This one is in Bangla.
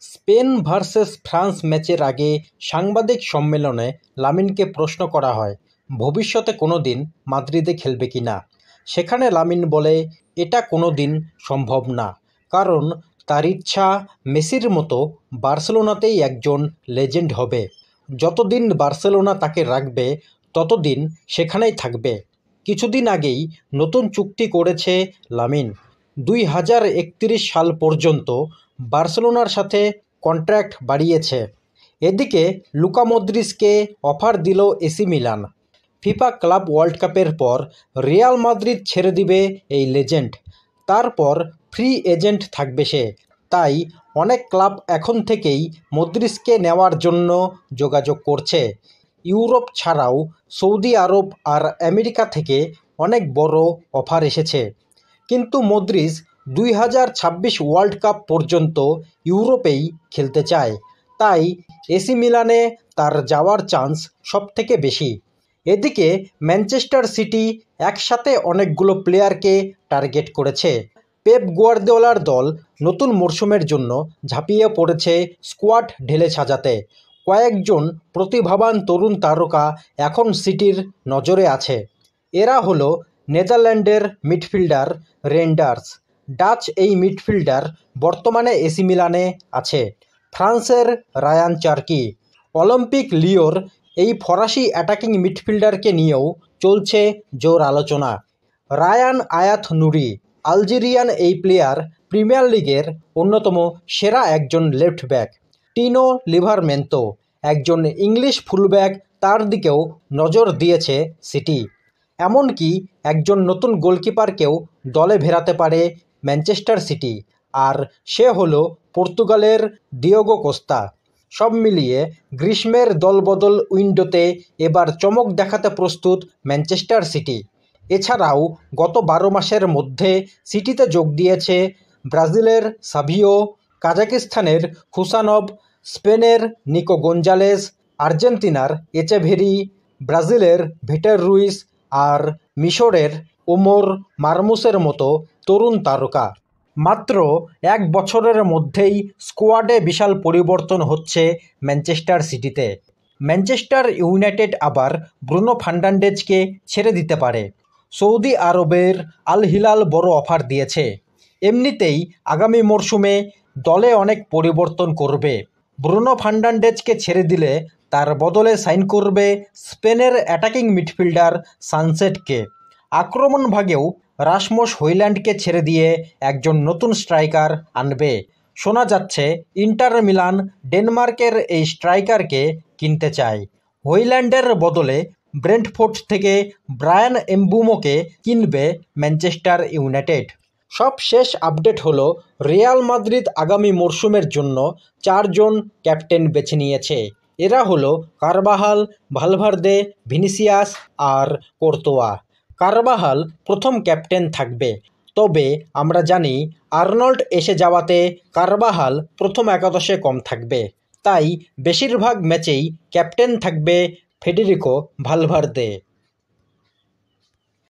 স্পেন ভার্সেস ফ্রান্স ম্যাচের আগে সাংবাদিক সম্মেলনে লামিনকে প্রশ্ন করা হয় ভবিষ্যতে কোনো দিন মাদ্রিদে খেলবে কিনা। সেখানে লামিন বলে, এটা কোনো দিন সম্ভব না, কারণ তার ইচ্ছা মেসির মতো বার্সেলোনাতেই একজন লেজেন্ড হবে। যতদিন বার্সেলোনা তাকে রাখবে ততদিন সেখানেই থাকবে। কিছুদিন আগেই নতুন চুক্তি করেছে লামিন। 2031 সাল পর্যন্ত বার্সেলোনার সাথে কন্ট্রাক্ট বাড়িয়েছে। এদিকে লুকা মদ্রিচকে অফার দিল AC Milan. FIFA club world কাপের পর রিয়াল মাদ্রিদ ছেড়ে দিবে এই লেজেন্ড। তারপর ফ্রি এজেন্ট থাকবে সে। তাই অনেক ক্লাব এখন থেকেই মদ্রিচকে নেওয়ার জন্য যোগাযোগ করছে। ইউরোপ ছাড়াও সৌদি আরব আর আমেরিকা থেকে অনেক বড় অফার এসেছে। কিন্তু মদ্রিচ 2026 ওয়ার্ল্ড কাপ পর্যন্ত ইউরোপেই খেলতে চায়। তাই এসি মিলানে তার যাওয়ার চান্স সবথেকে বেশি। এদিকে ম্যানচেস্টার সিটি একসাথে অনেকগুলো প্লেয়ারকে টার্গেট করেছে। পেপ গুয়ার্দিওলার দল নতুন মরশুমের জন্য ঝাঁপিয়ে পড়েছে স্কোয়াড ঢেলে সাজাতে। কয়েকজন প্রতিভাবান তরুণ তারকা এখন সিটির নজরে আছে। এরা হলো নেদারল্যান্ডের মিডফিল্ডার রেন্ডার্স। ডাচ এই মিডফিল্ডার বর্তমানে এসি মিলানে আছে। ফ্রান্সের রায়ান চার্কি। অলিম্পিক লিওর এই ফরাসি অ্যাটাকিং মিডফিল্ডারকে নিয়েও চলছে জোর আলোচনা। রায়ান আয়াত নুরি আলজেরিয়ান এই প্লেয়ার প্রিমিয়ার লিগের অন্যতম সেরা একজন লেফট ব্যাক। টিনো লিভারমেন্তো একজন ইংলিশ ফুলব্যাক, তার দিকেও নজর দিয়েছে সিটি। এমনকি একজন নতুন গোলকিপারকেও দলে ভেড়াতে পারে ম্যানচেস্টার সিটি, আর সে হলো পর্তুগালের ডিয়েগো কোস্তা। সব মিলিয়ে গ্রীষ্মের দলবদল উইন্ডোতে এবার চমক দেখাতে প্রস্তুত ম্যানচেস্টার সিটি। এছাড়াও গত 12 মাসের মধ্যে সিটিতে যোগ দিয়েছে ব্রাজিলের সাভিও, কাজাকিস্তানের হুসানভ, স্পেনের নিকো গঞ্জালেস, আর্জেন্টিনার এচেভেরি, ব্রাজিলের ভিটার রুইস আর মিশরের ওমর মারমুসের মতো তরুণ তারকা। মাত্র 1 বছরের মধ্যেই স্কোয়াডে বিশাল পরিবর্তন হচ্ছে ম্যানচেস্টার সিটিতে। ম্যানচেস্টার ইউনাইটেড আবার ব্রুনো ফার্নান্ডেজকে ছেড়ে দিতে পারে। সৌদি আরবের আল হিলাল বড় অফার দিয়েছে। এমনিতেই আগামী মরশুমে দলে অনেক পরিবর্তন করবে। ব্রুনো ফার্নান্ডেজকে ছেড়ে দিলে তার বদলে সাইন করবে স্পেনের অ্যাটাকিং মিডফিল্ডার সানচেজকে। আক্রমণ ভাগেও রাসমোস হইল্যান্ডকে ছেড়ে দিয়ে একজন নতুন স্ট্রাইকার আনবে। শোনা যাচ্ছে ইন্টার মিলান ডেনমার্কের এই স্ট্রাইকারকে কিনতে চায়। হইল্যান্ডের বদলে ব্রেন্টফোর্ড থেকে ব্রায়ান এমবুমোকে কিনবে ম্যানচেস্টার ইউনাইটেড। সব শেষ আপডেট হলো রিয়াল মাদ্রিদ আগামী মরশুমের জন্য 4 জন ক্যাপ্টেন বেছে নিয়েছে। এরা হলো কারবাহাল, ভালভার্দে, ভিনিসিয়াস আর কোর্তোয়া। কারবাহাল প্রথম ক্যাপ্টেন থাকবে। তবে আমরা জানি আর্নল্ড এসে যাওয়াতে কারবাহাল প্রথম একাদশে কম থাকবে। তাই বেশিরভাগ ম্যাচেই ক্যাপ্টেন থাকবে ফেডেরিকো ভালভার্দে।